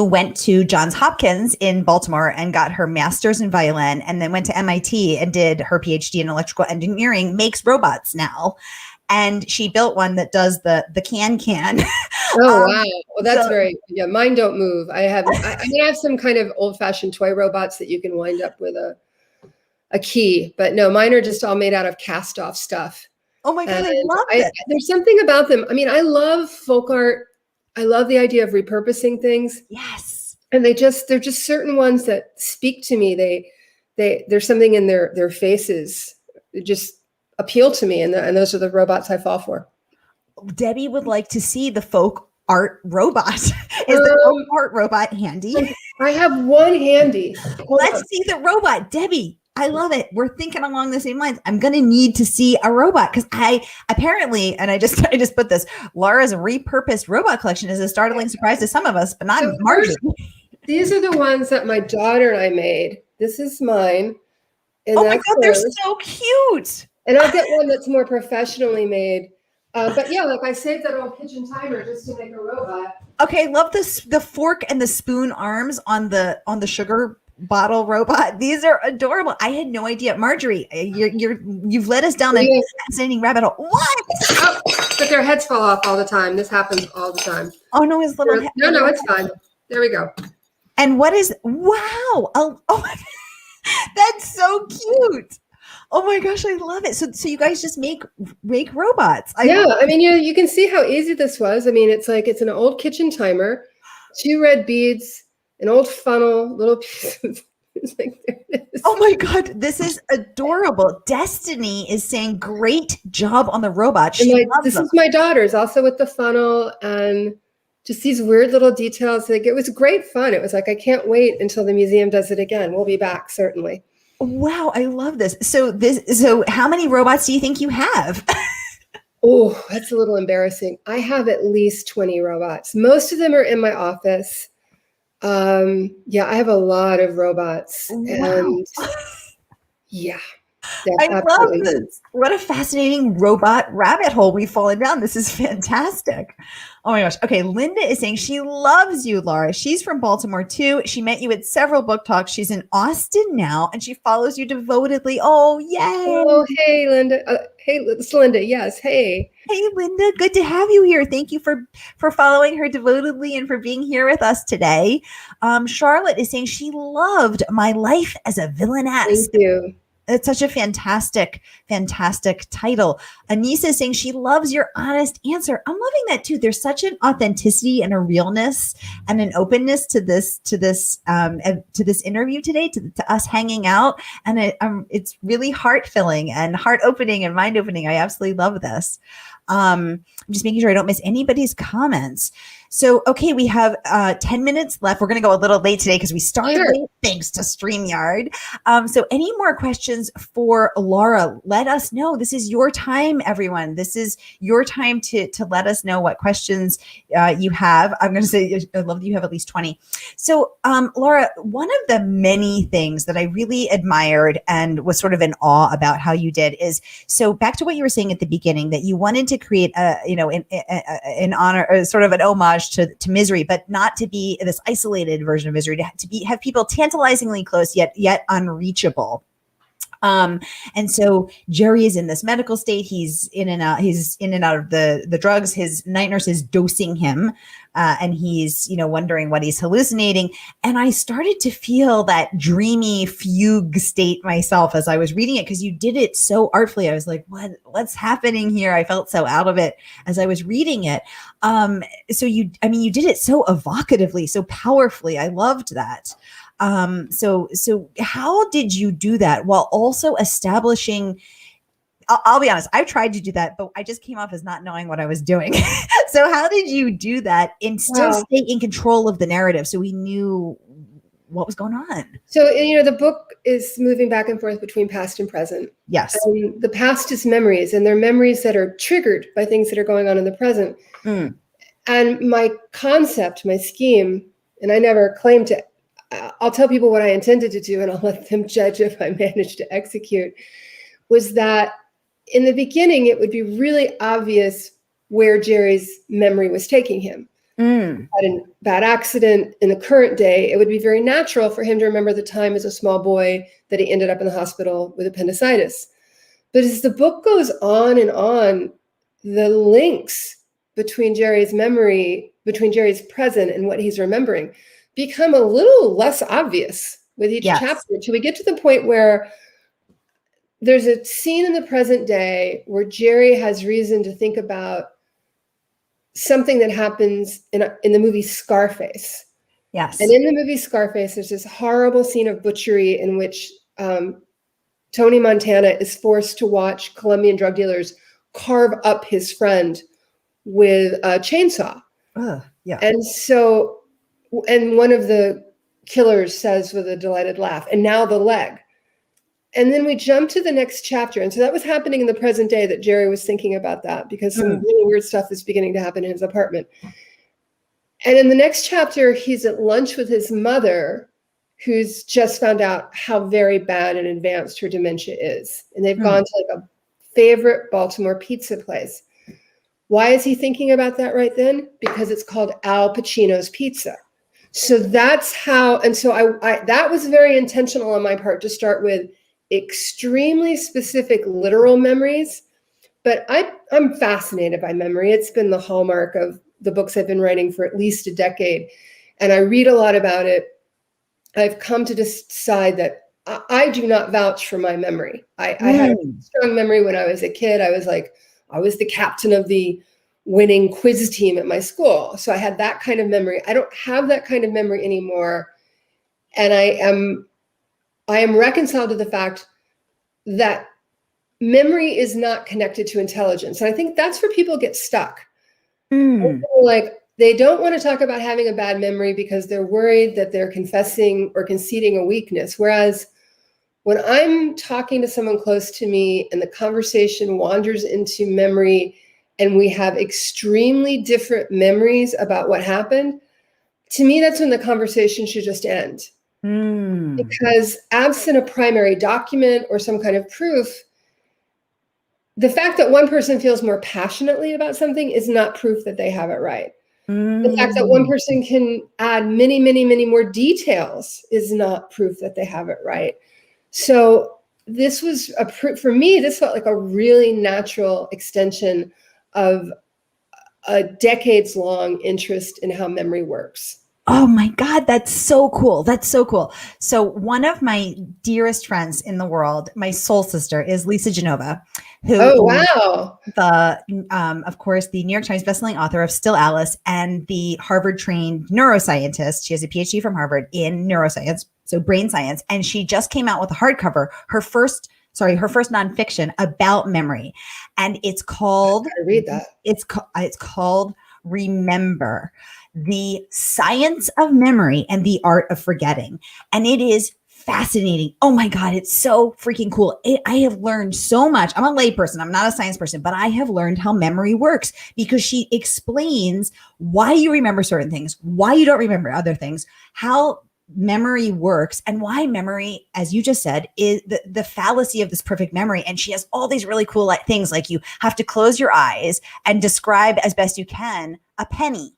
went to Johns Hopkins in Baltimore and got her master's in violin, and then went to MIT and did her PhD in electrical engineering, makes robots now. And she built one that does the can. Oh, wow. Well, that's So yeah, mine don't move. I mean, I have some kind of old fashioned toy robots that you can wind up with a key, but no, mine are just all made out of cast off stuff. oh my God, And I love this. there's something about them. I mean, I love folk art. I love the idea of repurposing things. Yes. And they're just certain ones that speak to me. There's something in their faces that just appeal to me. And those are the robots I fall for. Debbie would like to see the folk art robot. Is the folk art robot handy? I have one handy. Let's see the robot. Debbie, I love it. We're thinking along the same lines. I'm going to need to see a robot because I apparently, and I just put this, Laura's repurposed robot collection is a startling surprise to some of us, but not Marjorie. These are the ones that my daughter and I made. This is mine. And oh my God, they're so cute. And I'll get one that's more professionally made. But yeah, like I saved that old kitchen timer just to make a robot. Okay, love this, the fork and the spoon arms on the sugar bottle robot. These are adorable. I had no idea. Marjorie, you've led us down a fascinating rabbit hole. What? Oh, but their heads fall off all the time. This happens all the time. Oh no, his little head. No, it's fine. There we go. And what is, wow. Oh, that's so cute. Oh my gosh, I love it. So you guys just make robots. I mean, you can see how easy this was. I mean, it's an old kitchen timer, 2 red beads, an old funnel, little pieces. It's like, there it is. Oh my God, this is adorable. Destiny is saying, great job on the robot. This is my daughter's also with the funnel and just these weird little details. Like, it was great fun. It was like, I can't wait until the museum does it again. We'll be back, certainly. Wow, I love this. So how many robots do you think you have? Oh, that's a little embarrassing. I have at least 20 robots. Most of them are in my office. Yeah, I have a lot of robots. Wow. And yeah. I love this. What a fascinating robot rabbit hole we've fallen down. This is fantastic. Oh my gosh. Okay. Linda is saying she loves you, Laura. She's from Baltimore too. She met you at several book talks. She's in Austin now and she follows you devotedly. Oh, yay. Oh, hey, Linda. Hey, it's Linda. Yes. Hey. Hey, Linda. Good to have you here. Thank you for following her devotedly and for being here with us today. Charlotte is saying she loved My Life as a Villainess. Thank you. It's such a fantastic title. Anissa is saying she loves your honest answer. I'm loving that too. There's such an authenticity and a realness and an openness to this interview today, to us hanging out, and it's really heart filling and heart opening and mind opening. I absolutely love this. I'm just making sure I don't miss anybody's comments. So, okay, we have 10 minutes left. We're going to go a little late today because we started late, thanks to StreamYard. So any more questions for Laura, let us know. This is your time, everyone. This is your time to let us know what questions you have. I'm going to say, I love that you have at least 20. So, Laura, one of the many things that I really admired and was sort of in awe about how you did is, so back to what you were saying at the beginning, that you wanted to create an honor, or sort of an homage to misery, but not to be this isolated version of misery, to have people tantalizingly close yet unreachable. And so Jerry is in this medical state. He's in and out of the drugs. His night nurse is dosing him. And he's, wondering what he's hallucinating. And I started to feel that dreamy fugue state myself as I was reading it, because you did it so artfully. I was like, what's happening here? I felt so out of it as I was reading it. So you did it so evocatively, so powerfully. I loved that. So how did you do that while also establishing, I'll be honest, I've tried to do that, but I just came off as not knowing what I was doing. So how did you do that and still stay in control of the narrative so we knew what was going on? So, the book is moving back and forth between past and present. Yes. And the past is memories, and they're memories that are triggered by things that are going on in the present. And my concept, my scheme, and I never claimed to I'll tell people what I intended to do, and I'll let them judge if I managed to execute, was that in the beginning, it would be really obvious where Jerry's memory was taking him. Had a bad accident in the current day, it would be very natural for him to remember the time as a small boy that he ended up in the hospital with appendicitis. But as the book goes on and on, the links between Jerry's memory, between Jerry's present and what he's remembering, become a little less obvious with each chapter, till we get to the point where there's a scene in the present day where Jerry has reason to think about something that happens in the movie Scarface. Yes. And in the movie Scarface, there's this horrible scene of butchery in which Tony Montana is forced to watch Colombian drug dealers carve up his friend with a chainsaw. Yeah. And so, and one of the killers says with a delighted laugh, "And now the leg." And then we jump to the next chapter. And so that was happening in the present day, that Jerry was thinking about that, because some really weird stuff is beginning to happen in his apartment. And in the next chapter, he's at lunch with his mother, who's just found out how very bad and advanced her dementia is. And they've gone to like a favorite Baltimore pizza place. Why is he thinking about that right then? Because it's called Al Pacino's Pizza. So that's how, and so I that was very intentional on my part to start with extremely specific literal memories, but I'm fascinated by memory. It's been the hallmark of the books I've been writing for at least a decade, and I read a lot about it. I've come to decide that I do not vouch for my memory. I had a strong memory when I was a kid. I was the captain of the winning quiz team at my school, so I had that kind of memory. I don't have that kind of memory anymore, and I am reconciled to the fact that memory is not connected to intelligence. And I think that's where people get stuck. Like, they don't want to talk about having a bad memory because they're worried that they're confessing or conceding a weakness. Whereas when I'm talking to someone close to me and the conversation wanders into memory and we have extremely different memories about what happened, to me, that's when the conversation should just end. Because absent a primary document or some kind of proof, the fact that one person feels more passionately about something is not proof that they have it right. The fact that one person can add many, many, many more details is not proof that they have it right. So this was for me, this felt like a really natural extension of a decades-long interest in how memory works. Oh my God, that's so cool. That's so cool. So one of my dearest friends in the world, my soul sister, is Lisa Genova, who of course, the New York Times bestselling author of Still Alice and the Harvard-trained neuroscientist. She has a PhD from Harvard in neuroscience, so brain science, and she just came out with a hardcover, her first nonfiction about memory, and it's called. I read that. It's called Remember: The Science of Memory and the Art of Forgetting. And it is fascinating. Oh my God, it's so freaking cool. I have learned so much. I'm a layperson. I'm not a science person, but I have learned how memory works because she explains why you remember certain things, why you don't remember other things, how memory works, and why memory, as you just said, is the fallacy of this perfect memory. And she has all these really cool things, like you have to close your eyes and describe as best you can a penny.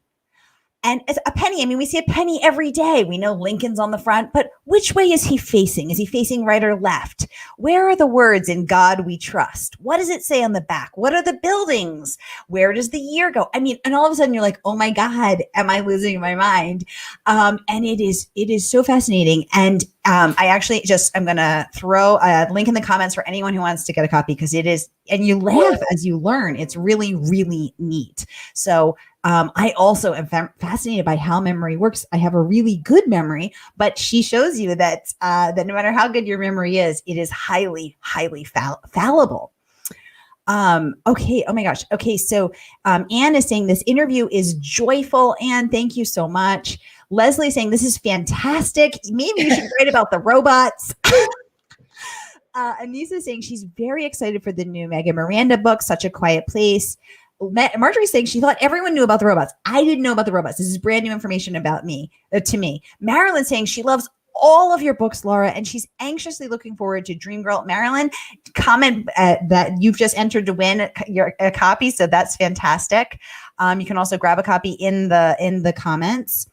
And it's a penny. I mean, we see a penny every day. We know Lincoln's on the front, but which way is he facing? Is he facing right or left? Where are the words "In God We Trust"? What does it say on the back? What are the buildings? Where does the year go? I mean, and all of a sudden you're like, oh my God, am I losing my mind? And it is so fascinating. And I actually I'm going to throw a link in the comments for anyone who wants to get a copy, because it is, and you laugh as you learn. It's really, really neat. So I also am fascinated by how memory works. I have a really good memory, but she shows you that no matter how good your memory is, it is highly, highly fallible. Okay. Oh my gosh. Okay. So Anne is saying this interview is joyful. Anne, thank you so much. Leslie saying this is fantastic. Maybe you should write about the robots. Anissa saying she's very excited for the new Megan Miranda book, Such a Quiet Place. Marjorie's saying she thought everyone knew about the robots. I didn't know about the robots. This is brand new information about me, to me. Marilyn saying she loves all of your books, Laura, and she's anxiously looking forward to Dream Girl. Marilyn, comment that you've just entered to win a copy, so that's fantastic. You can also grab a copy in the comments.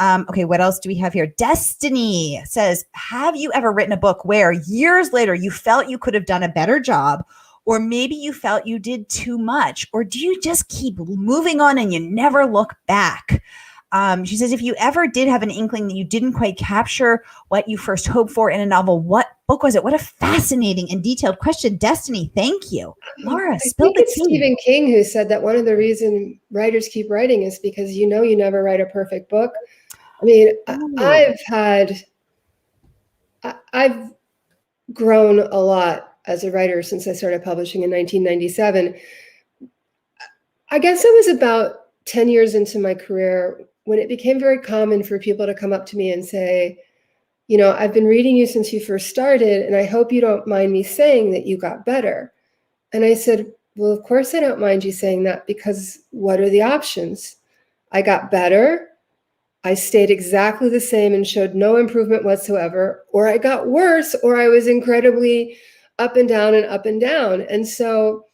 Okay, what else do we have here? Destiny says, have you ever written a book where years later you felt you could have done a better job, or maybe you felt you did too much, or do you just keep moving on and you never look back? She says, if you ever did have an inkling that you didn't quite capture what you first hoped for in a novel, what book was it? What a fascinating and detailed question. Destiny, thank you. Laura, spill the tea. Stephen King who said that one of the reasons writers keep writing is because you never write a perfect book. I mean, I've grown a lot as a writer since I started publishing in 1997. I guess it was about 10 years into my career when it became very common for people to come up to me and say, I've been reading you since you first started, and I hope you don't mind me saying that you got better. And I said, well, of course I don't mind you saying that, because what are the options? I got better, I stayed exactly the same and showed no improvement whatsoever, or I got worse, or I was incredibly up and down and up and down. And so,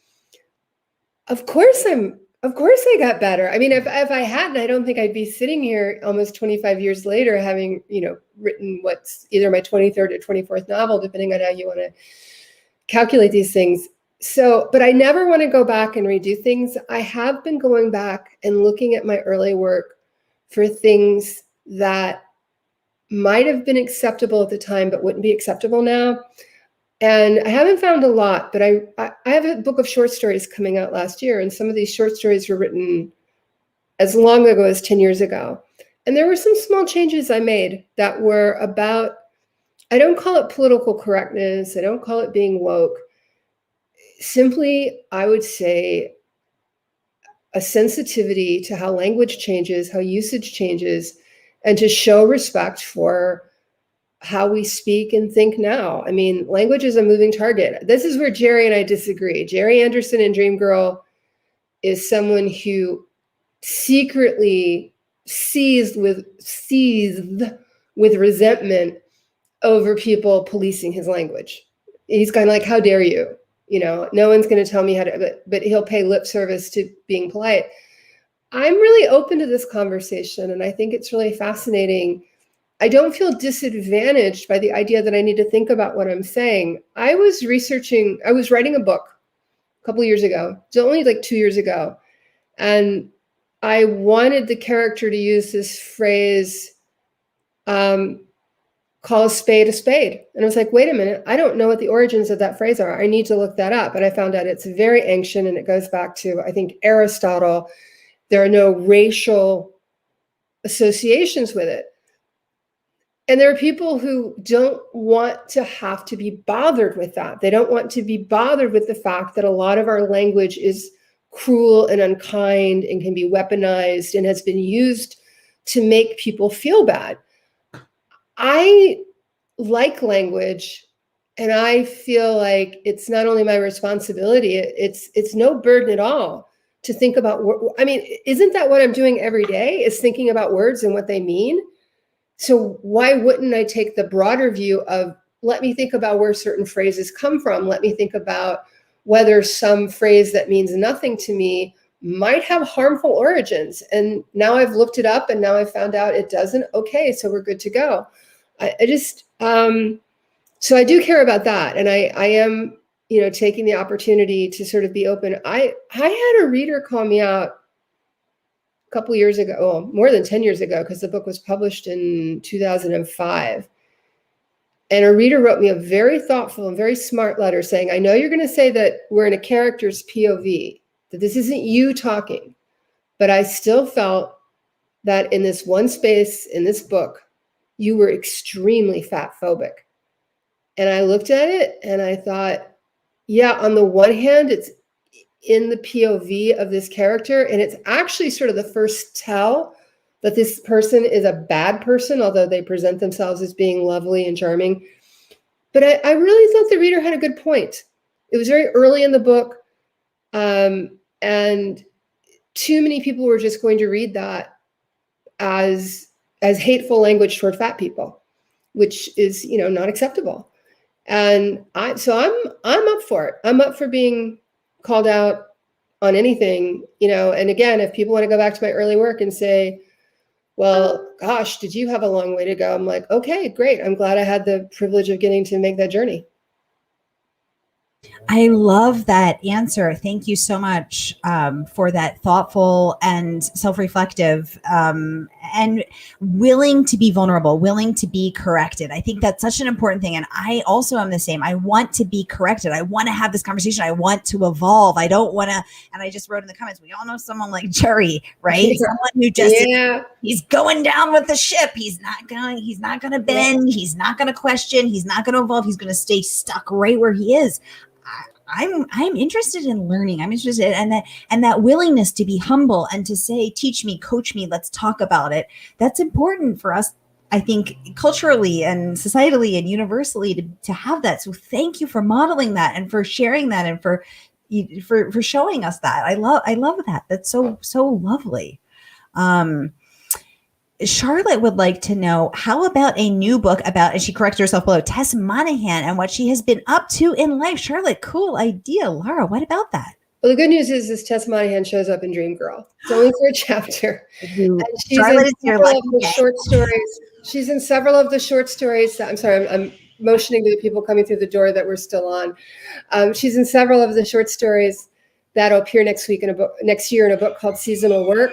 of course I got better. I mean, if I hadn't, I don't think I'd be sitting here almost 25 years later, having, written what's either my 23rd or 24th novel, depending on how you want to calculate these things. So, but I never want to go back and redo things. I have been going back and looking at my early work for things that might have been acceptable at the time, but wouldn't be acceptable now. And I haven't found a lot, but I have a book of short stories coming out last year, and some of these short stories were written as long ago as 10 years ago. And there were some small changes I made that were about, I don't call it political correctness, I don't call it being woke. Simply, I would say a sensitivity to how language changes, how usage changes, and to show respect for how we speak and think now. I mean, language is a moving target. This is where Jerry and I disagree. Jerry Anderson in Dream Girl is someone who secretly seethed with resentment over people policing his language. He's kind of like, how dare you? No one's going to tell me how to, but he'll pay lip service to being polite. I'm really open to this conversation, and I think it's really fascinating. I don't feel disadvantaged by the idea that I need to think about what I'm saying. I was writing a book a couple of years ago. It's only like 2 years ago. And I wanted the character to use this phrase, call a spade a spade. And I was like, wait a minute, I don't know what the origins of that phrase are. I need to look that up. And I found out it's very ancient, and it goes back to, I think, Aristotle. There are no racial associations with it. And there are people who don't want to have to be bothered with that. They don't want to be bothered with the fact that a lot of our language is cruel and unkind and can be weaponized and has been used to make people feel bad. I like language, and I feel like it's not only my responsibility, it's no burden at all to think about. I mean, isn't that what I'm doing every day, is thinking about words and what they mean? So why wouldn't I take the broader view of, let me think about where certain phrases come from. Let me think about whether some phrase that means nothing to me might have harmful origins. And now I've looked it up, and now I've found out it doesn't. Okay, so we're good to go. So I do care about that. And I am, taking the opportunity to sort of be open. I had a reader call me out a couple years ago, more than 10 years ago, because the book was published in 2005. And a reader wrote me a very thoughtful and very smart letter saying, I know you're going to say that we're in a character's POV, that this isn't you talking, but I still felt that in this one space in this book, you were extremely fat phobic. And I looked at it and I thought, yeah, on the one hand, it's in the POV of this character, and it's actually sort of the first tell that this person is a bad person, although they present themselves as being lovely and charming. But I really thought the reader had a good point. It was very early in the book, and too many people were just going to read that as hateful language toward fat people, which is, not acceptable. And I'm up for it. I'm up for being called out on anything, and again, if people want to go back to my early work and say, well, gosh, did you have a long way to go? I'm like, okay, great. I'm glad I had the privilege of getting to make that journey. I love that answer. Thank you so much for that thoughtful and self-reflective and willing to be vulnerable, willing to be corrected. I think that's such an important thing. And I also am the same. I want to be corrected. I want to have this conversation. I want to evolve. I don't want to, and I just wrote in the comments, we all know someone like Jerry, right? Yeah. Someone who just, he's going down with the ship. He's not going to bend. Yeah. He's not going to question. He's not going to evolve. He's going to stay stuck right where he is. I'm interested in learning. I'm interested in that willingness to be humble and to say, teach me, coach me, let's talk about it. That's important for us, I think, culturally and societally and universally to have that. So thank you for modeling that and for sharing that and for showing us that. I love that. That's so lovely. Charlotte would like to know, how about a new book about, and she corrected herself below, Tess Monahan and what she has been up to in life. Charlotte, cool idea. Laura, what about that? Well, the good news is Tess Monahan shows up in Dream Girl. It's only for a chapter. And she's Charlotte in several of the short stories. She's in several of the short stories. I'm sorry, I'm motioning to the people coming through the door that we're still on. She's in several of the short stories that'll appear next year in a book called Seasonal Work.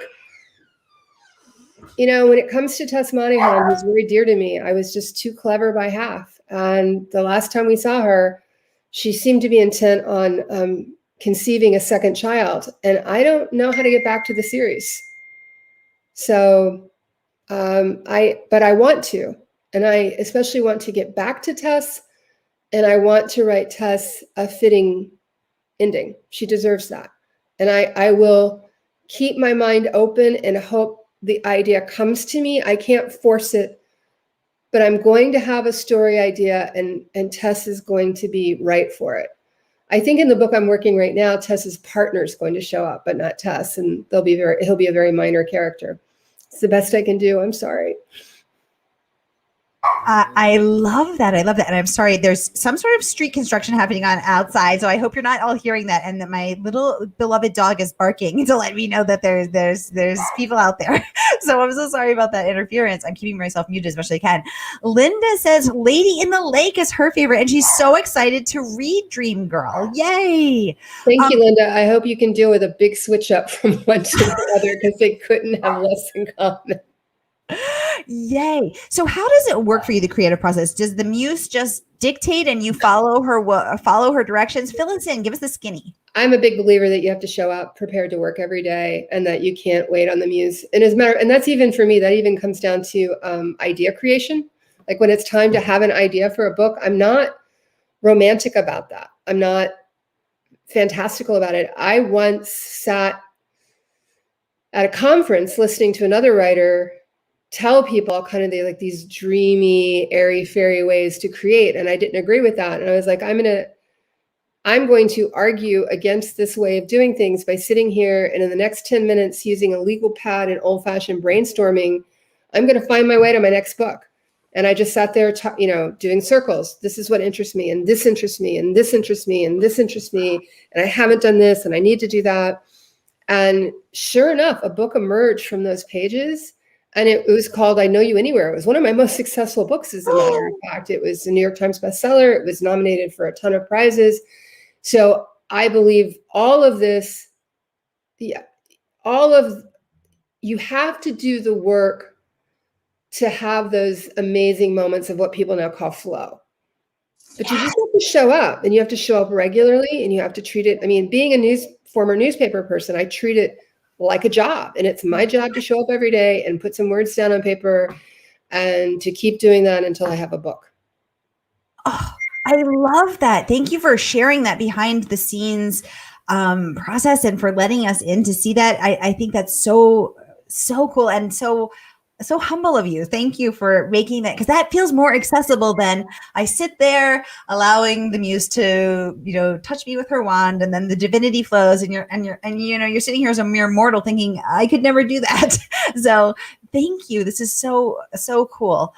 When it comes to Tess Monahan, who's very dear to me, I was just too clever by half. And the last time we saw her, she seemed to be intent on conceiving a second child. And I don't know how to get back to the series. So, but I want to. And I especially want to get back to Tess. And I want to write Tess a fitting ending. She deserves that. And I will keep my mind open and hope the idea comes to me. I can't force it, but I'm going to have a story idea and Tess is going to be right for it. I think in the book I'm working right now, Tess's partner is going to show up, but not Tess. And he'll be a very minor character. It's the best I can do. I'm sorry. I love that. And I'm sorry, there's some sort of street construction happening on outside. So I hope you're not all hearing that. And that my little beloved dog is barking to let me know that there's people out there. So I'm so sorry about that interference. I'm keeping myself muted as much as I can. Linda says Lady in the Lake is her favorite. And she's so excited to read Dream Girl. Yay. Thank you, Linda. I hope you can deal with a big switch up from one to the other because they couldn't have less in common. Yay. So how does it work for you, the creative process? Does the muse just dictate and you follow her directions? Fill us in. Give us the skinny. I'm a big believer that you have to show up prepared to work every day and that you can't wait on the muse. And that's even for me, that even comes down to idea creation. Like when it's time to have an idea for a book, I'm not romantic about that. I'm not fantastical about it. I once sat at a conference listening to another writer tell people kind of these dreamy, airy fairy ways to create. And I didn't agree with that. And I was like, I'm going to argue against this way of doing things by sitting here and in the next 10 minutes using a legal pad and old-fashioned brainstorming, I'm going to find my way to my next book. And I just sat there, doing circles. This is what interests me, and this interests me, and this interests me, and this interests me. And I haven't done this, and I need to do that. And sure enough, a book emerged from those pages. And it was called I Know You Anywhere. It was one of my most successful books, as a matter of fact. It was a New York Times bestseller. It was nominated for a ton of prizes. So I believe all of this, you have to do the work to have those amazing moments of what people now call flow. But you just have to show up, and you have to show up regularly, and you have to treat it. I mean, being a former newspaper person, I treat it like a job, and it's my job to show up every day and put some words down on paper and to keep doing that until I have a book. Oh, I love that. Thank you for sharing that behind the scenes process and for letting us in to see that. I think that's so cool and so so humble of you. Thank you for making that, because that feels more accessible than I sit there allowing the muse to, touch me with her wand, and then the divinity flows, and you're sitting here as a mere mortal thinking I could never do that. So thank you. This is so, so cool.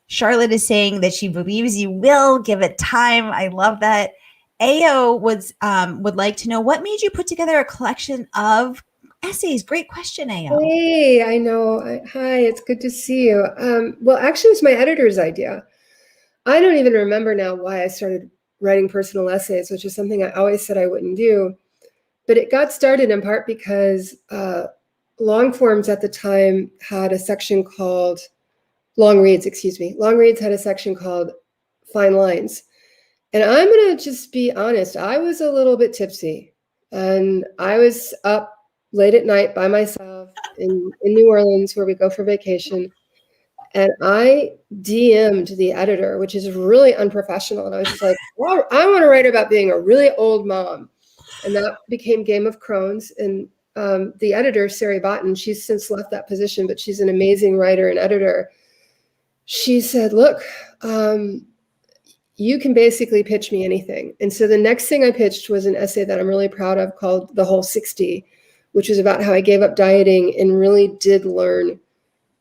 Charlotte is saying that she believes you will. Give it time. I love that. Ao would like to know, what made you put together a collection of essays? Great question, Ao. Hey, I know. Hi, it's good to see you. Well, actually, it was my editor's idea. I don't even remember now why I started writing personal essays, which is something I always said I wouldn't do. But it got started in part because long forms at the time had a section called long reads, Long reads had a section called fine lines. And I'm going to just be honest. I was a little bit tipsy, and I was up late at night by myself in New Orleans, where we go for vacation. And I DM'd the editor, which is really unprofessional. And I was just like, well, I want to write about being a really old mom. And that became Game of Crones. And the editor, Sari Botten, she's since left that position, but she's an amazing writer and editor. She said, look, you can basically pitch me anything. And so the next thing I pitched was an essay that I'm really proud of called The Whole 60, which was about how I gave up dieting and really did learn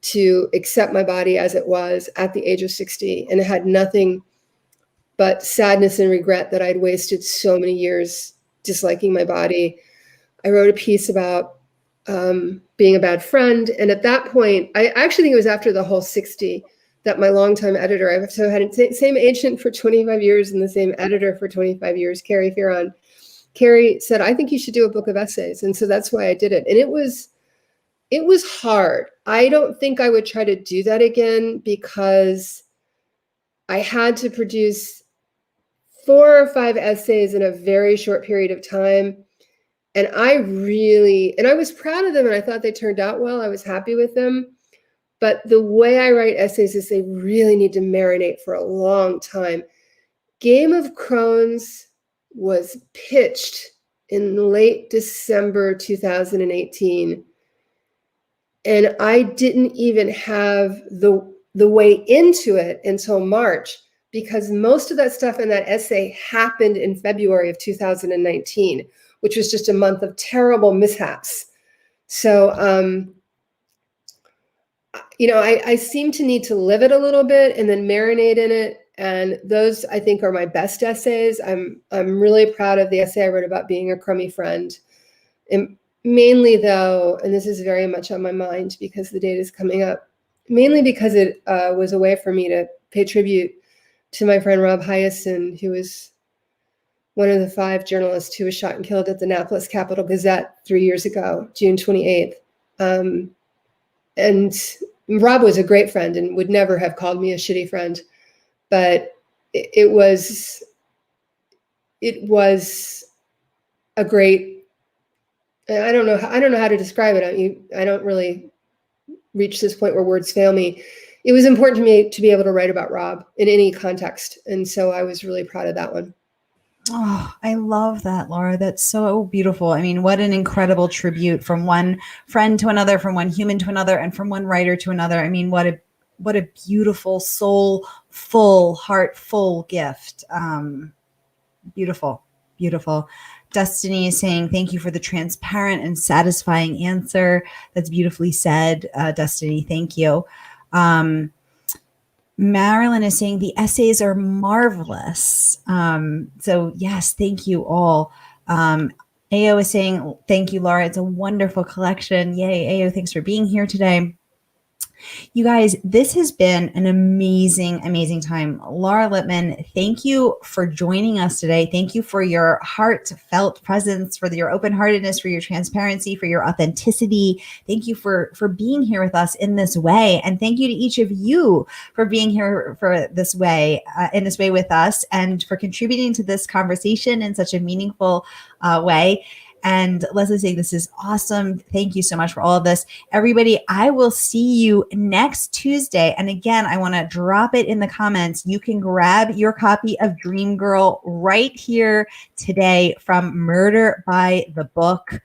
to accept my body as it was at the age of 60. And it had nothing but sadness and regret that I'd wasted so many years disliking my body. I wrote a piece about being a bad friend. And at that point, I actually think it was after The Whole 60 that my longtime editor, I've so had the same agent for 25 years and the same editor for 25 years, Carrie Fearon. Carrie said, I think you should do a book of essays. And so that's why I did it. And it was hard. I don't think I would try to do that again, because I had to produce 4 or 5 essays in a very short period of time. And I was proud of them, and I thought they turned out well. I was happy with them. But the way I write essays is they really need to marinate for a long time. Game of Crones was pitched in late December 2018. And I didn't even have the way into it until March, because most of that stuff in that essay happened in February of 2019, which was just a month of terrible mishaps. So, I seem to need to live it a little bit and then marinate in it. And those, I think, are my best essays. I'm really proud of the essay I wrote about being a crummy friend. And mainly, though, and this is very much on my mind because the date is coming up, mainly because it was a way for me to pay tribute to my friend Rob Hyacin, who was one of the 5 journalists who was shot and killed at the Annapolis Capital Gazette 3 years ago, June 28th. And Rob was a great friend and would never have called me a shitty friend, but it was a great, I don't know how to describe it. I don't really reach this point where words fail me. It was important to me to be able to write about Rob in any context. And so I was really proud of that one. Oh, I love that, Laura. That's so beautiful. I mean, what an incredible tribute from one friend to another, from one human to another, and from one writer to another. I mean, what a beautiful, soulful, heartful gift. Beautiful, beautiful. Destiny is saying, thank you for the transparent and satisfying answer. That's beautifully said, Destiny. Thank you. Marilyn is saying the essays are marvelous. So yes, thank you all. Ao is saying, thank you, Laura. It's a wonderful collection. Yay, Ao, thanks for being here today. You guys, this has been an amazing, amazing time. Laura Lippman, thank you for joining us today. Thank you for your heartfelt presence, for your open-heartedness, for your transparency, for your authenticity. Thank you for being here with us in this way. And thank you to each of you for being here for this way, in this way with us, and for contributing to this conversation in such a meaningful way. And Leslie saying, this is awesome. Thank you so much for all of this. Everybody, I will see you next Tuesday. And again, I want to drop it in the comments. You can grab your copy of Dream Girl right here today from Murder by the Book.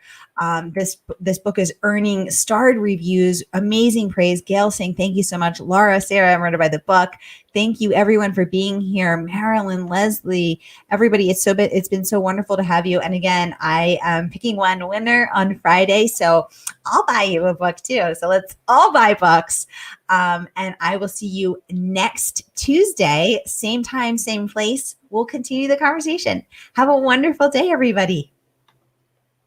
This book is earning starred reviews, amazing praise. Gail saying thank you so much. Laura, Sarah, I'm read by the book. Thank you everyone for being here. Marilyn, Leslie, everybody. It's been so wonderful to have you. And again, I am picking one winner on Friday, so I'll buy you a book too. So let's all buy books. And I will see you next Tuesday, same time, same place. We'll continue the conversation. Have a wonderful day, everybody.